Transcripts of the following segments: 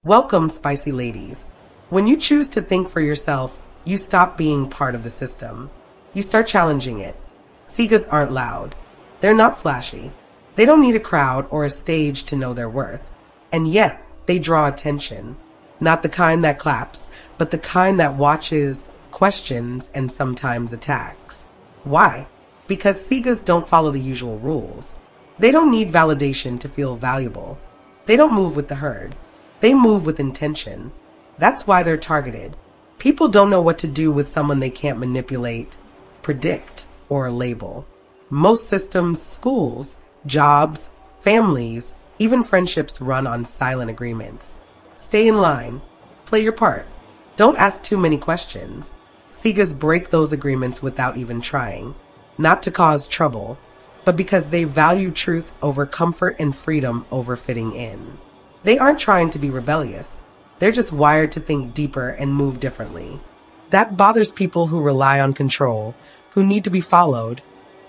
Welcome, spicy ladies. When you choose to think for yourself, you stop being part of the system. You start challenging it. Sigas aren't loud. They're not flashy. They don't need a crowd or a stage to know their worth. And yet, they draw attention. Not the kind that claps, but the kind that watches, questions, and sometimes attacks. Why? Because Sigas don't follow the usual rules. They don't need validation to feel valuable. They don't move with the herd. They move with intention. That's why they're targeted. People don't know what to do with someone they can't manipulate, predict, or label. Most systems, schools, jobs, families, even friendships run on silent agreements. Stay in line. Play your part. Don't ask too many questions. Sigas break those agreements without even trying. Not to cause trouble, but because they value truth over comfort and freedom over fitting in. They aren't trying to be rebellious. They're just wired to think deeper and move differently. That bothers people who rely on control, who need to be followed,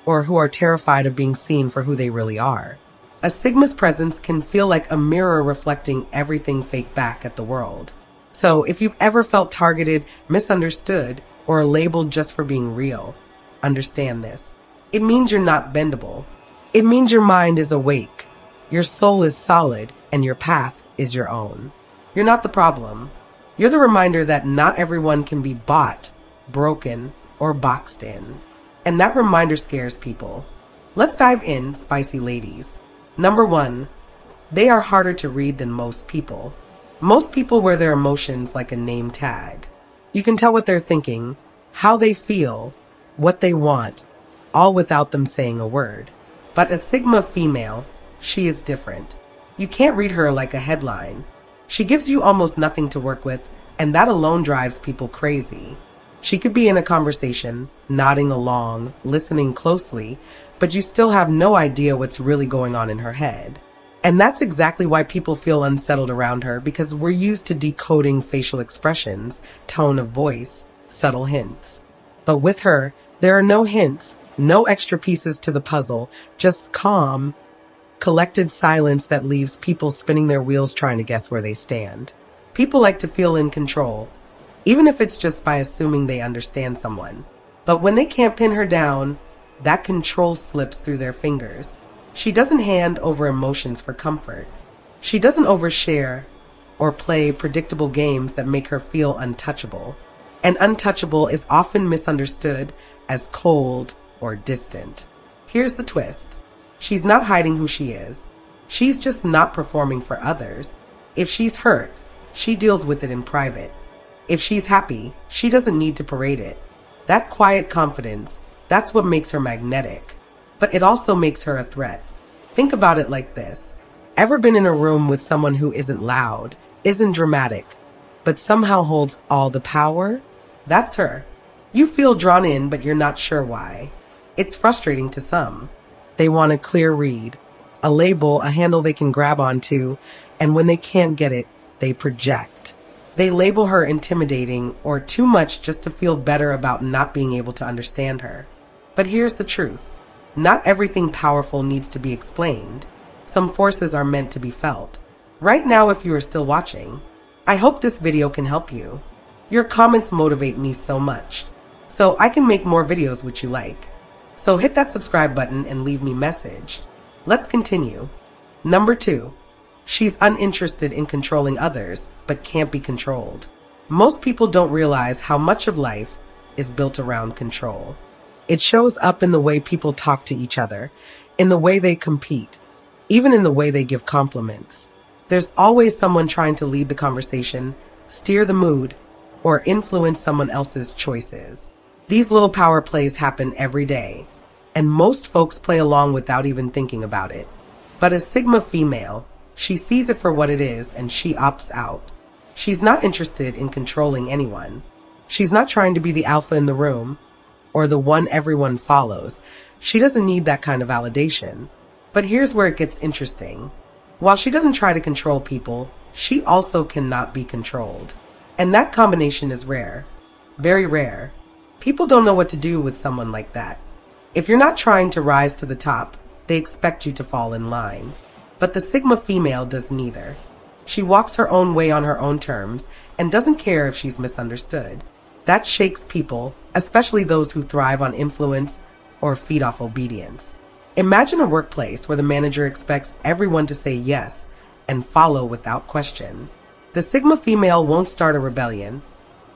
or who are terrified of being seen for who they really are. A Sigma's presence can feel like a mirror reflecting everything fake back at the world. So if you've ever felt targeted, misunderstood, or labeled just for being real, understand this. It means you're not bendable. It means your mind is awake. Your soul is solid, and your path is your own. You're not the problem. You're the reminder that not everyone can be bought, broken, or boxed in. And that reminder scares people. Let's dive in, spicy ladies. Number 1, they are harder to read than most people. Most people wear their emotions like a name tag. You can tell what they're thinking, how they feel, what they want, all without them saying a word. But a Sigma female, she is different. You can't read her like a headline. She gives you almost nothing to work with, and that alone drives people crazy. She could be in a conversation, nodding along, listening closely, but you still have no idea what's really going on in her head. And that's exactly why people feel unsettled around her, because we're used to decoding facial expressions, tone of voice, subtle hints. But with her, there are no hints, no extra pieces to the puzzle, just calm, collected silence that leaves people spinning their wheels trying to guess where they stand. People like to feel in control, even if it's just by assuming they understand someone. But when they can't pin her down, that control slips through their fingers. She doesn't hand over emotions for comfort. She doesn't overshare or play predictable games that make her feel untouchable. And untouchable is often misunderstood as cold or distant. Here's the twist. She's not hiding who she is. She's just not performing for others. If she's hurt, she deals with it in private. If she's happy, she doesn't need to parade it. That quiet confidence, that's what makes her magnetic. But it also makes her a threat. Think about it like this. Ever been in a room with someone who isn't loud, isn't dramatic, but somehow holds all the power? That's her. You feel drawn in, but you're not sure why. It's frustrating to some. They want a clear read, a label, a handle they can grab onto, and when they can't get it, they project. They label her intimidating or too much just to feel better about not being able to understand her. But here's the truth. Not everything powerful needs to be explained. Some forces are meant to be felt. Right now, if you are still watching, I hope this video can help you. Your comments motivate me so much, so I can make more videos which you like. So hit that subscribe button and leave me a message. Let's continue. Number 2, she's uninterested in controlling others, but can't be controlled. Most people don't realize how much of life is built around control. It shows up in the way people talk to each other, in the way they compete, even in the way they give compliments. There's always someone trying to lead the conversation, steer the mood, or influence someone else's choices. These little power plays happen every day, and most folks play along without even thinking about it. But a Sigma female, she sees it for what it is and she opts out. She's not interested in controlling anyone. She's not trying to be the alpha in the room or the one everyone follows. She doesn't need that kind of validation. But here's where it gets interesting. While she doesn't try to control people, she also cannot be controlled. And that combination is rare. Very rare. People don't know what to do with someone like that. If you're not trying to rise to the top, they expect you to fall in line. But the Sigma female does neither. She walks her own way on her own terms and doesn't care if she's misunderstood. That shakes people, especially those who thrive on influence or feed off obedience. Imagine a workplace where the manager expects everyone to say yes and follow without question. The Sigma female won't start a rebellion,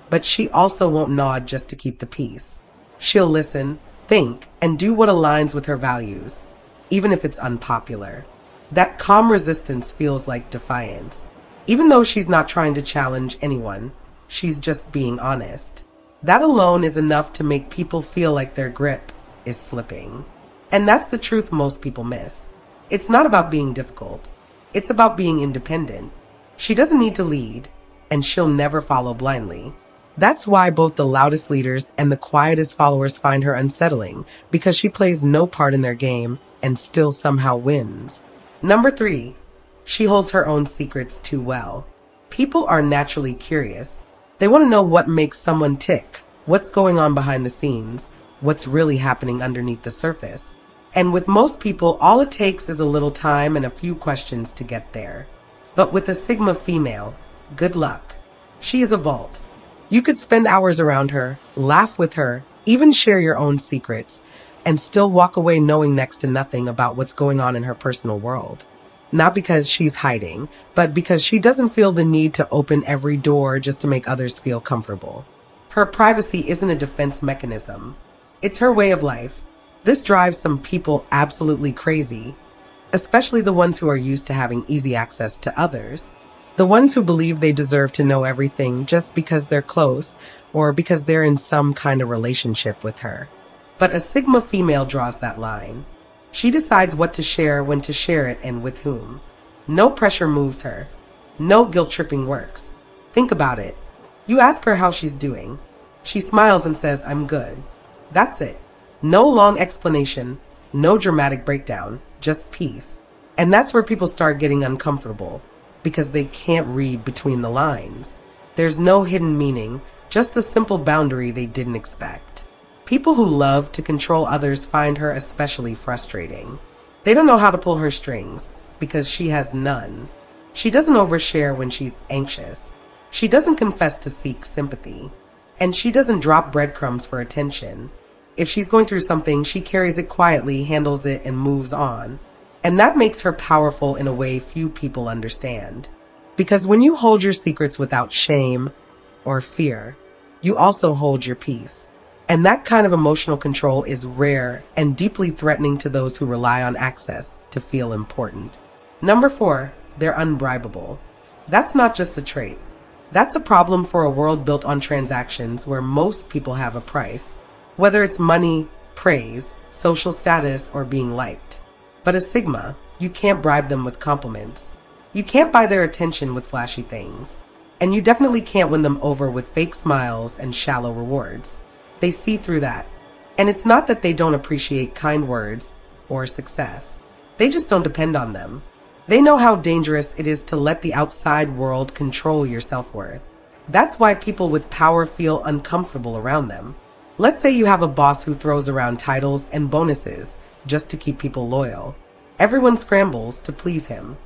but she also won't nod just to keep the peace. She'll listen, think, and do what aligns with her values, even if it's unpopular. That calm resistance feels like defiance. Even though she's not trying to challenge anyone, she's just being honest. That alone is enough to make people feel like their grip is slipping. And that's the truth most people miss. It's not about being difficult. It's about being independent. She doesn't need to lead, and she'll never follow blindly. That's why both the loudest leaders and the quietest followers find her unsettling, because she plays no part in their game and still somehow wins. Number 3, she holds her own secrets too well. People are naturally curious. They want to know what makes someone tick, what's going on behind the scenes, what's really happening underneath the surface. And with most people, all it takes is a little time and a few questions to get there. But with a Sigma female, good luck. She is a vault. You could spend hours around her, laugh with her, even share your own secrets, and still walk away knowing next to nothing about what's going on in her personal world. Not because she's hiding, but because she doesn't feel the need to open every door just to make others feel comfortable. Her privacy isn't a defense mechanism. It's her way of life. This drives some people absolutely crazy, especially the ones who are used to having easy access to others. The ones who believe they deserve to know everything just because they're close or because they're in some kind of relationship with her. But a Sigma female draws that line. She decides what to share, when to share it, and with whom. No pressure moves her. No guilt-tripping works. Think about it. You ask her how she's doing. She smiles and says, "I'm good." That's it. No long explanation, no dramatic breakdown, just peace. And that's where people start getting uncomfortable, because they can't read between the lines. There's no hidden meaning, just a simple boundary they didn't expect. People who love to control others find her especially frustrating. They don't know how to pull her strings, because she has none. She doesn't overshare when she's anxious. She doesn't confess to seek sympathy. And she doesn't drop breadcrumbs for attention. If she's going through something, she carries it quietly, handles it, and moves on. And that makes her powerful in a way few people understand. Because when you hold your secrets without shame or fear, you also hold your peace. And that kind of emotional control is rare and deeply threatening to those who rely on access to feel important. Number 4, they're unbribable. That's not just a trait. That's a problem for a world built on transactions where most people have a price, whether it's money, praise, social status, or being liked. But a Sigma, you can't bribe them with compliments. You can't buy their attention with flashy things. And you definitely can't win them over with fake smiles and shallow rewards. They see through that. And it's not that they don't appreciate kind words or success. They just don't depend on them. They know how dangerous it is to let the outside world control your self-worth. That's why people with power feel uncomfortable around them. Let's say you have a boss who throws around titles and bonuses just to keep people loyal. Everyone scrambles to please him.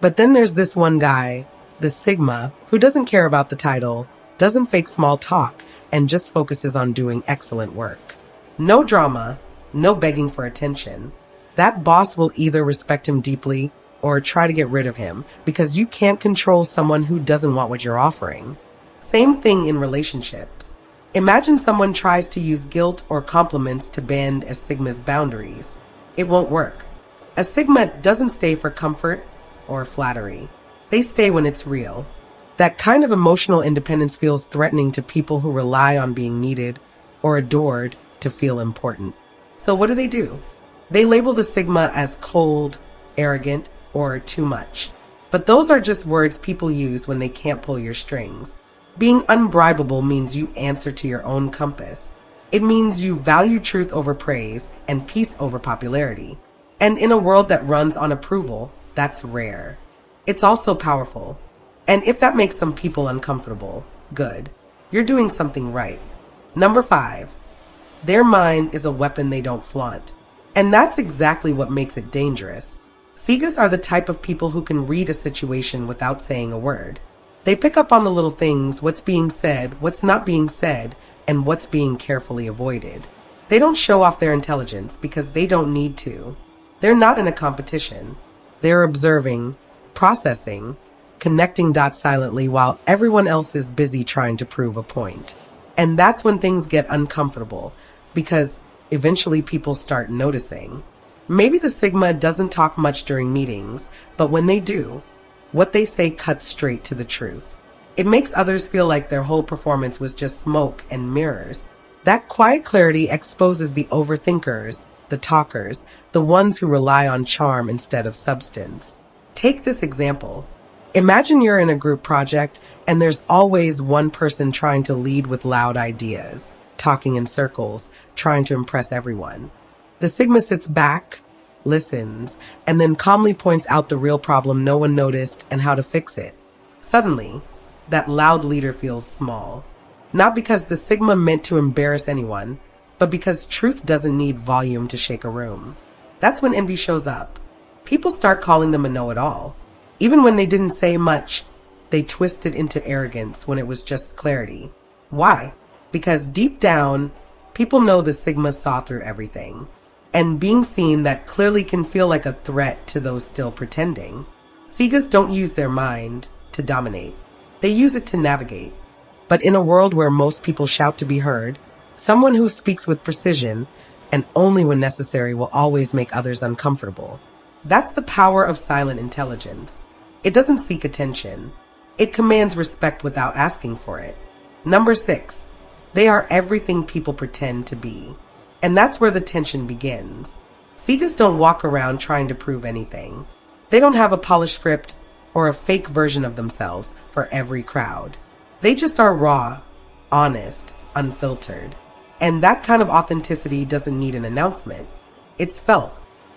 But then there's this one guy, the Sigma, who doesn't care about the title, doesn't fake small talk, and just focuses on doing excellent work. No drama, no begging for attention. That boss will either respect him deeply or try to get rid of him, because you can't control someone who doesn't want what you're offering. Same thing in relationships. Imagine someone tries to use guilt or compliments to bend a Sigma's boundaries. It won't work. A Sigma doesn't stay for comfort or flattery. They stay when it's real. That kind of emotional independence feels threatening to people who rely on being needed or adored to feel important. So what do? They label the Sigma as cold, arrogant, or too much. But those are just words people use when they can't pull your strings. Being unbribable means you answer to your own compass. It means you value truth over praise and peace over popularity. And in a world that runs on approval, that's rare. It's also powerful. And if that makes some people uncomfortable, good. You're doing something right. Number 5, their mind is a weapon they don't flaunt. And that's exactly what makes it dangerous. Sigas are the type of people who can read a situation without saying a word. They pick up on the little things, what's being said, what's not being said, and what's being carefully avoided. They don't show off their intelligence because they don't need to. They're not in a competition. They're observing, processing, connecting dots silently while everyone else is busy trying to prove a point. And that's when things get uncomfortable because eventually people start noticing. Maybe the Sigma doesn't talk much during meetings, but when they do, what they say cuts straight to the truth. It makes others feel like their whole performance was just smoke and mirrors. That quiet clarity exposes the overthinkers, the talkers, the ones who rely on charm instead of substance. Take this example. Imagine you're in a group project and there's always one person trying to lead with loud ideas, talking in circles, trying to impress everyone. The Sigma sits back, listens, and then calmly points out the real problem no one noticed and how to fix it. Suddenly, that loud leader feels small. Not because the Sigma meant to embarrass anyone, but because truth doesn't need volume to shake a room. That's when envy shows up. People start calling them a know-it-all. Even when they didn't say much, they twist it into arrogance when it was just clarity. Why? Because deep down, people know the Sigma saw through everything. And being seen that clearly can feel like a threat to those still pretending. Sigas don't use their mind to dominate. They use it to navigate. But in a world where most people shout to be heard, someone who speaks with precision and only when necessary will always make others uncomfortable. That's the power of silent intelligence. It doesn't seek attention. It commands respect without asking for it. Number 6, they are everything people pretend to be. And that's where the tension begins. Sigas don't walk around trying to prove anything. They don't have a polished script or a fake version of themselves for every crowd. They just are raw, honest, unfiltered. And that kind of authenticity doesn't need an announcement. It's felt,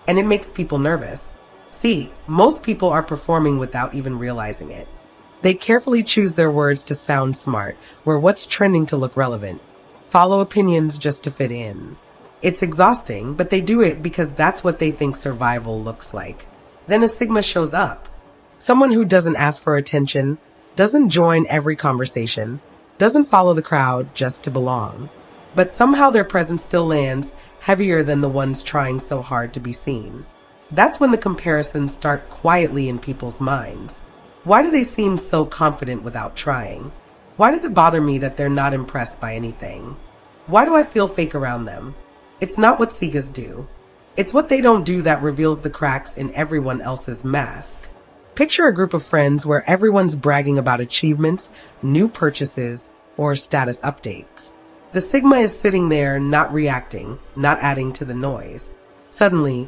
and it makes people nervous. See, most people are performing without even realizing it. They carefully choose their words to sound smart, where what's trending to look relevant. Follow opinions just to fit in. It's exhausting, but they do it because that's what they think survival looks like. Then a Sigma shows up. Someone who doesn't ask for attention, doesn't join every conversation, doesn't follow the crowd just to belong. But somehow their presence still lands heavier than the ones trying so hard to be seen. That's when the comparisons start quietly in people's minds. Why do they seem so confident without trying? Why does it bother me that they're not impressed by anything? Why do I feel fake around them? It's not what Sigas do. It's what they don't do that reveals the cracks in everyone else's mask. Picture a group of friends where everyone's bragging about achievements, new purchases, or status updates. The Sigma is sitting there, not reacting, not adding to the noise. Suddenly,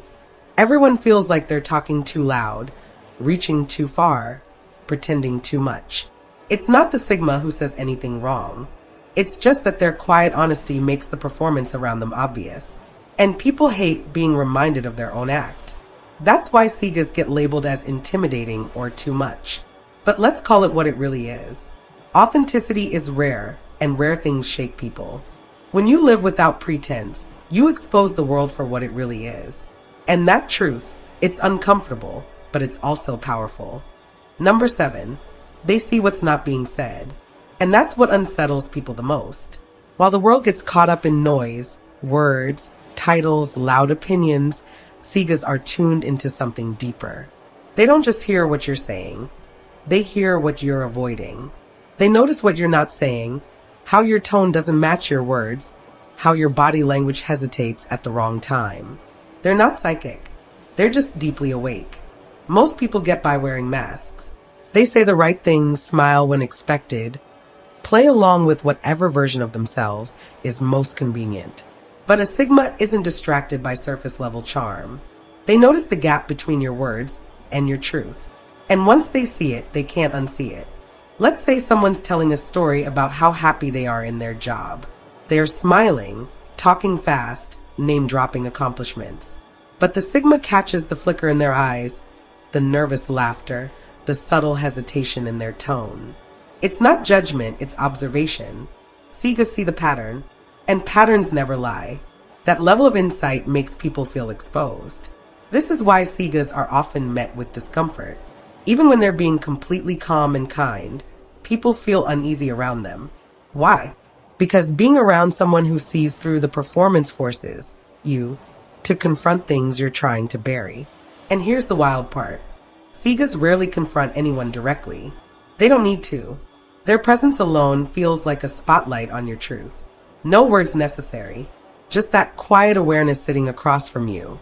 everyone feels like they're talking too loud, reaching too far, pretending too much. It's not the Sigma who says anything wrong. It's just that their quiet honesty makes the performance around them obvious. And people hate being reminded of their own act. That's why Sigas get labeled as intimidating or too much. But let's call it what it really is. Authenticity is rare, and rare things shake people. When you live without pretense, you expose the world for what it really is. And that truth, it's uncomfortable, but it's also powerful. Number 7, they see what's not being said. And that's what unsettles people the most. While the world gets caught up in noise, words, titles, loud opinions, Sigas are tuned into something deeper. They don't just hear what you're saying. They hear what you're avoiding. They notice what you're not saying, how your tone doesn't match your words, how your body language hesitates at the wrong time. They're not psychic. They're just deeply awake. Most people get by wearing masks. They say the right things, smile when expected, play along with whatever version of themselves is most convenient. But a Sigma isn't distracted by surface-level charm. They notice the gap between your words and your truth. And once they see it, they can't unsee it. Let's say someone's telling a story about how happy they are in their job. They are smiling, talking fast, name-dropping accomplishments. But the Sigma catches the flicker in their eyes, the nervous laughter, the subtle hesitation in their tone. It's not judgment, it's observation. Sigas see the pattern, and patterns never lie. That level of insight makes people feel exposed. This is why Sigas are often met with discomfort. Even when they're being completely calm and kind, people feel uneasy around them. Why? Because being around someone who sees through the performance forces you to confront things you're trying to bury. And here's the wild part. Sigas rarely confront anyone directly. They don't need to. Their presence alone feels like a spotlight on your truth. No words necessary, just that quiet awareness sitting across from you,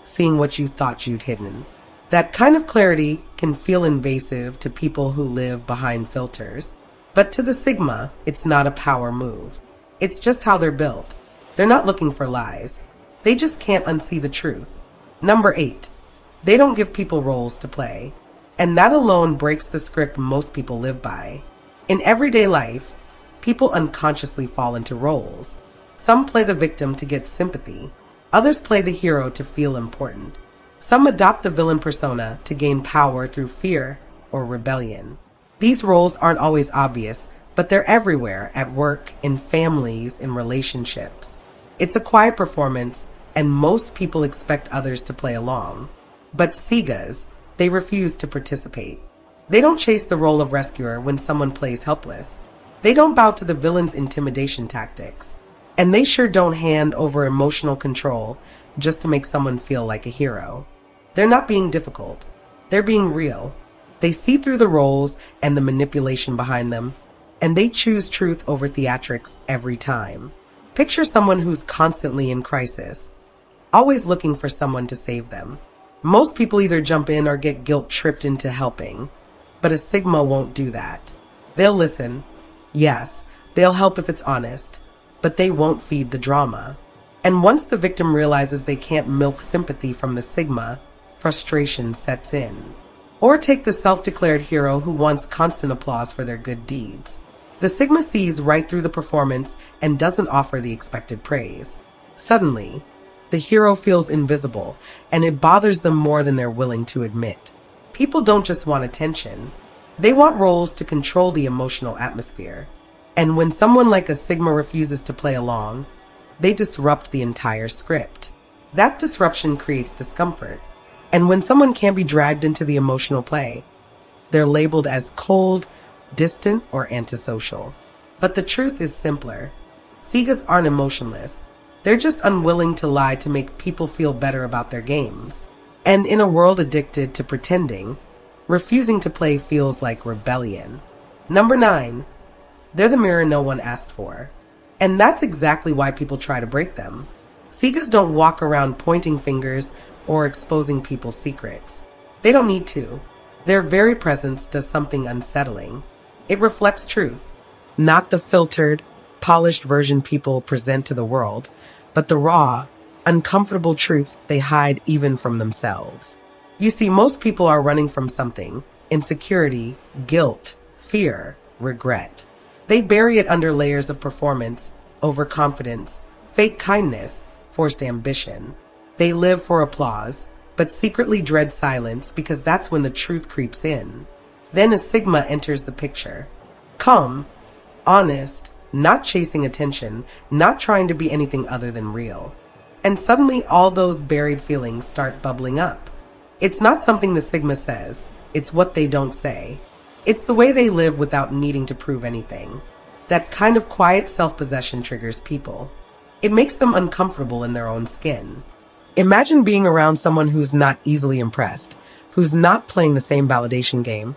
seeing what you thought you'd hidden. That kind of clarity can feel invasive to people who live behind filters. But to the Sigma, it's not a power move. It's just how they're built. They're not looking for lies. They just can't unsee the truth. Number 8. They don't give people roles to play. And that alone breaks the script most people live by. In everyday life, people unconsciously fall into roles. Some play the victim to get sympathy. Others play the hero to feel important. Some adopt the villain persona to gain power through fear or rebellion. These roles aren't always obvious, but they're everywhere, at work, in families, in relationships. It's a quiet performance, and most people expect others to play along. But Sigas, they refuse to participate. They don't chase the role of rescuer when someone plays helpless. They don't bow to the villain's intimidation tactics. And they sure don't hand over emotional control just to make someone feel like a hero. They're not being difficult. They're being real. They see through the roles and the manipulation behind them, and they choose truth over theatrics every time. Picture someone who's constantly in crisis, always looking for someone to save them. Most people either jump in or get guilt-tripped into helping, but a Sigma won't do that. They'll listen. Yes, they'll help if it's honest, but they won't feed the drama. And once the victim realizes they can't milk sympathy from the Sigma, frustration sets in. Or take the self-declared hero who wants constant applause for their good deeds. The Sigma sees right through the performance and doesn't offer the expected praise. Suddenly, the hero feels invisible, and it bothers them more than they're willing to admit. People don't just want attention. They want roles to control the emotional atmosphere. And when someone like a Sigma refuses to play along, they disrupt the entire script. That disruption creates discomfort. And when someone can't be dragged into the emotional play, they're labeled as cold, distant, or antisocial. But the truth is simpler. Sigas aren't emotionless. They're just unwilling to lie to make people feel better about their games. And in a world addicted to pretending, refusing to play feels like rebellion. Number 9. They're the mirror no one asked for. And that's exactly why people try to break them. Sigas don't walk around pointing fingers or exposing people's secrets. They don't need to. Their very presence does something unsettling. It reflects truth. Not the filtered, polished version people present to the world, but the raw, uncomfortable truth they hide even from themselves. You see, most people are running from something: insecurity, guilt, fear, regret. They bury it under layers of performance, overconfidence, fake kindness, forced ambition. They live for applause, but secretly dread silence because that's when the truth creeps in. Then a Sigma enters the picture. Calm, honest, not chasing attention, not trying to be anything other than real. And suddenly all those buried feelings start bubbling up. It's not something the Sigma says, it's what they don't say. It's the way they live without needing to prove anything. That kind of quiet self-possession triggers people. It makes them uncomfortable in their own skin. Imagine being around someone who's not easily impressed, who's not playing the same validation game,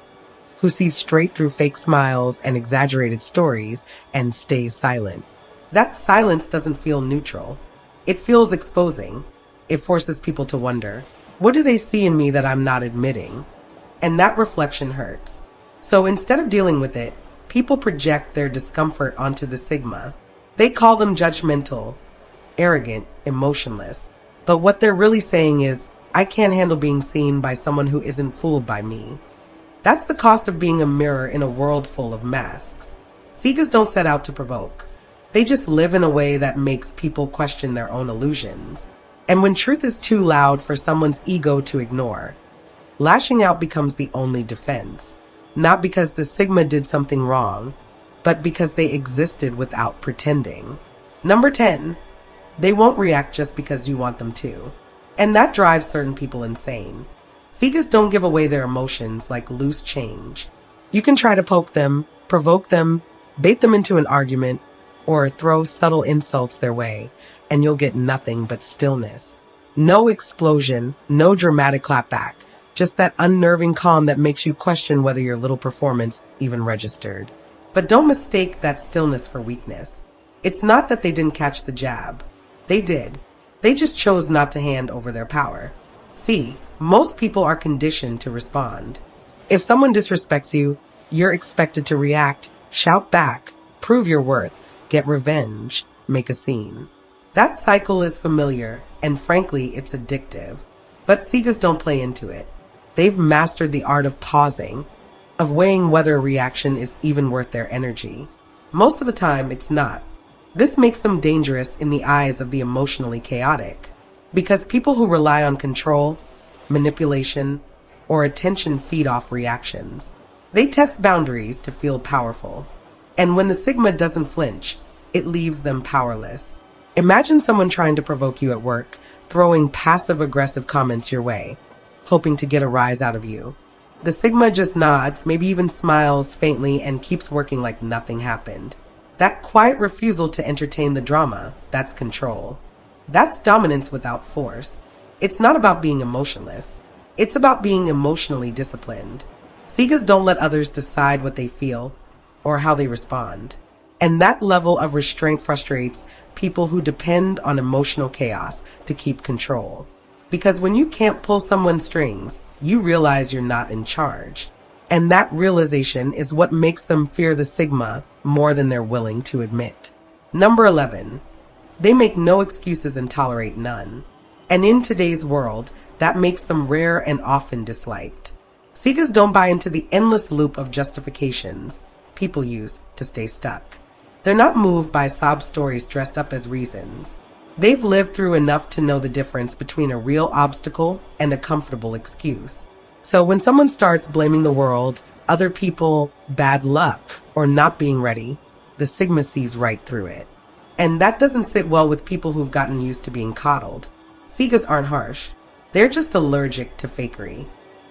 who sees straight through fake smiles and exaggerated stories and stays silent. That silence doesn't feel neutral. It feels exposing. It forces people to wonder, what do they see in me that I'm not admitting? And that reflection hurts. So instead of dealing with it, people project their discomfort onto the Sigma. They call them judgmental, arrogant, emotionless. But what they're really saying is, I can't handle being seen by someone who isn't fooled by me. That's the cost of being a mirror in a world full of masks. Sigas don't set out to provoke. They just live in a way that makes people question their own illusions. And when truth is too loud for someone's ego to ignore, lashing out becomes the only defense. Not because the Sigma did something wrong, but because they existed without pretending. Number 10. They won't react just because you want them to. And that drives certain people insane. Sigas don't give away their emotions like loose change. You can try to poke them, provoke them, bait them into an argument, or throw subtle insults their way, and you'll get nothing but stillness. No explosion, no dramatic clapback, just that unnerving calm that makes you question whether your little performance even registered. But don't mistake that stillness for weakness. It's not that they didn't catch the jab. They did. They just chose not to hand over their power. See, most people are conditioned to respond. If someone disrespects you, you're expected to react, shout back, prove your worth, get revenge, make a scene. That cycle is familiar, and frankly, it's addictive. But Sigas don't play into it. They've mastered the art of pausing, of weighing whether a reaction is even worth their energy. Most of the time, it's not. This makes them dangerous in the eyes of the emotionally chaotic, because people who rely on control, manipulation, or attention feed off reactions. They test boundaries to feel powerful. And when the Sigma doesn't flinch, it leaves them powerless. Imagine someone trying to provoke you at work, throwing passive-aggressive comments your way, hoping to get a rise out of you. The Sigma just nods, maybe even smiles faintly, and keeps working like nothing happened. That quiet refusal to entertain the drama, that's control. That's dominance without force. It's not about being emotionless. It's about being emotionally disciplined. Sigas don't let others decide what they feel or how they respond. And that level of restraint frustrates people who depend on emotional chaos to keep control. Because when you can't pull someone's strings, you realize you're not in charge. And that realization is what makes them fear the Sigma more than they're willing to admit. Number 11. They make no excuses and tolerate none. And in today's world, that makes them rare and often disliked. Sigas don't buy into the endless loop of justifications people use to stay stuck. They're not moved by sob stories dressed up as reasons. They've lived through enough to know the difference between a real obstacle and a comfortable excuse. So when someone starts blaming the world, other people, bad luck, or not being ready, the Sigma sees right through it. And that doesn't sit well with people who've gotten used to being coddled. Sigas aren't harsh. They're just allergic to fakery.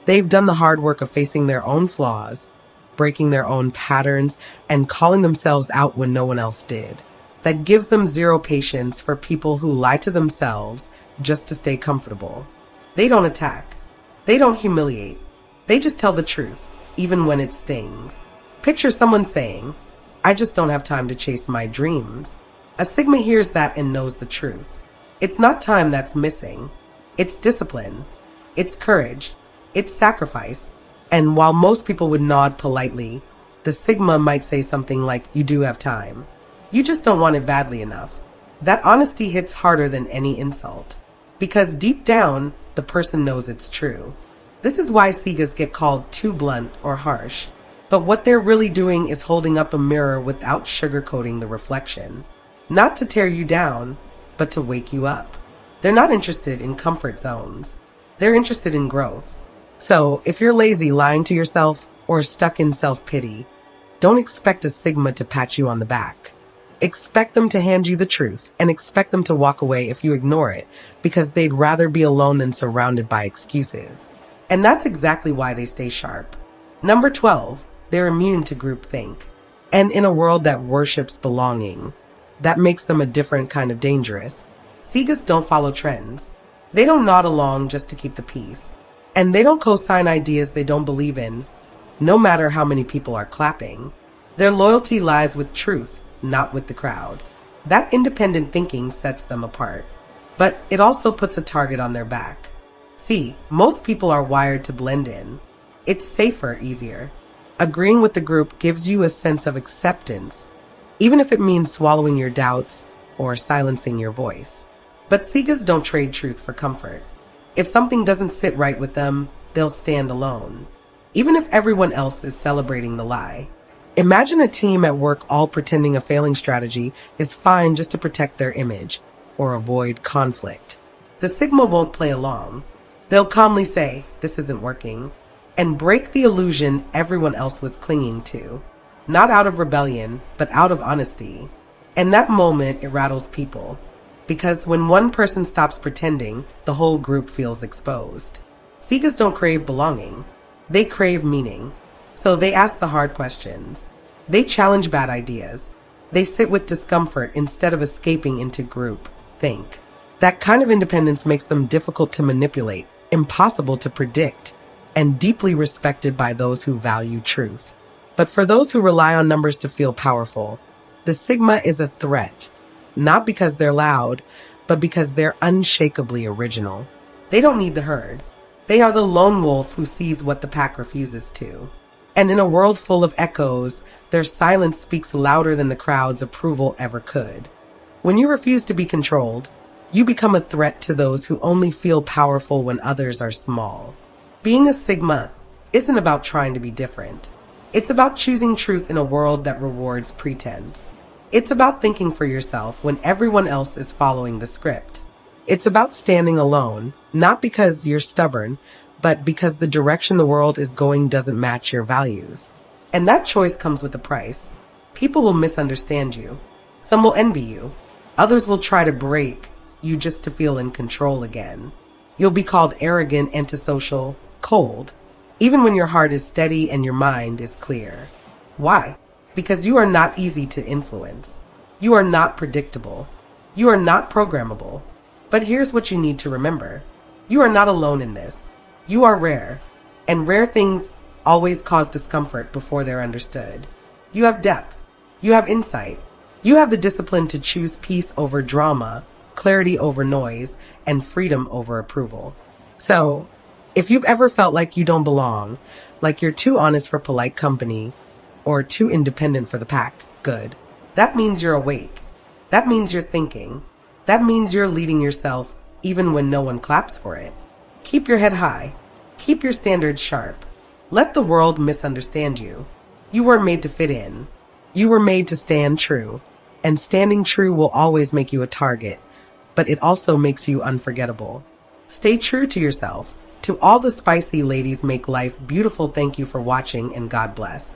They've done the hard work of facing their own flaws, breaking their own patterns, and calling themselves out when no one else did. That gives them zero patience for people who lie to themselves just to stay comfortable. They don't attack. They don't humiliate. They just tell the truth, even when it stings. Picture someone saying, "I just don't have time to chase my dreams." A Sigma hears that and knows the truth. It's not time that's missing. It's discipline. It's courage. It's sacrifice. And while most people would nod politely, the Sigma might say something like, "You do have time. You just don't want it badly enough." That honesty hits harder than any insult. Because deep down, the person knows it's true. This is why Sigas get called too blunt or harsh. But what they're really doing is holding up a mirror without sugarcoating the reflection. Not to tear you down, but to wake you up. They're not interested in comfort zones. They're interested in growth. So, if you're lazy lying to yourself or stuck in self-pity, don't expect a Sigma to pat you on the back. Expect them to hand you the truth, and expect them to walk away if you ignore it, because they'd rather be alone than surrounded by excuses. And that's exactly why they stay sharp. Number 12, they're immune to groupthink. And in a world that worships belonging, that makes them a different kind of dangerous. Sigas don't follow trends. They don't nod along just to keep the peace. And they don't co-sign ideas they don't believe in, no matter how many people are clapping. Their loyalty lies with truth, not with the crowd. That independent thinking sets them apart. But it also puts a target on their back. See, most people are wired to blend in. It's safer, easier. Agreeing with the group gives you a sense of acceptance, even if it means swallowing your doubts or silencing your voice. But Sigas don't trade truth for comfort. If something doesn't sit right with them, they'll stand alone, even if everyone else is celebrating the lie. Imagine a team at work all pretending a failing strategy is fine just to protect their image or avoid conflict. The Sigma won't play along. They'll calmly say, "This isn't working," and break the illusion everyone else was clinging to, not out of rebellion, but out of honesty. And that moment, it rattles people. Because when one person stops pretending, the whole group feels exposed. Sigas don't crave belonging. They crave meaning. So they ask the hard questions. They challenge bad ideas. They sit with discomfort instead of escaping into group think. That kind of independence makes them difficult to manipulate, impossible to predict, and deeply respected by those who value truth. But for those who rely on numbers to feel powerful, the Sigma is a threat, not because they're loud, but because they're unshakably original. They don't need the herd. They are the lone wolf who sees what the pack refuses to. And in a world full of echoes, their silence speaks louder than the crowd's approval ever could. When you refuse to be controlled, you become a threat to those who only feel powerful when others are small. Being a Sigma isn't about trying to be different. It's about choosing truth in a world that rewards pretense. It's about thinking for yourself when everyone else is following the script. It's about standing alone, not because you're stubborn, but because the direction the world is going doesn't match your values. And that choice comes with a price. People will misunderstand you. Some will envy you. Others will try to break you just to feel in control again. You'll be called arrogant, antisocial, cold, even when your heart is steady and your mind is clear. Why? Because you are not easy to influence. You are not predictable. You are not programmable. But here's what you need to remember. You are not alone in this. You are rare. And rare things always cause discomfort before they're understood. You have depth. You have insight. You have the discipline to choose peace over drama, clarity over noise, and freedom over approval. So, if you've ever felt like you don't belong, like you're too honest for polite company, or too independent for the pack, good. That means you're awake. That means you're thinking. That means you're leading yourself even when no one claps for it. Keep your head high. Keep your standards sharp. Let the world misunderstand you. You were made to fit in. You were made to stand true. And standing true will always make you a target, but it also makes you unforgettable. Stay true to yourself. To all the spicy ladies make life beautiful, thank you for watching and God bless.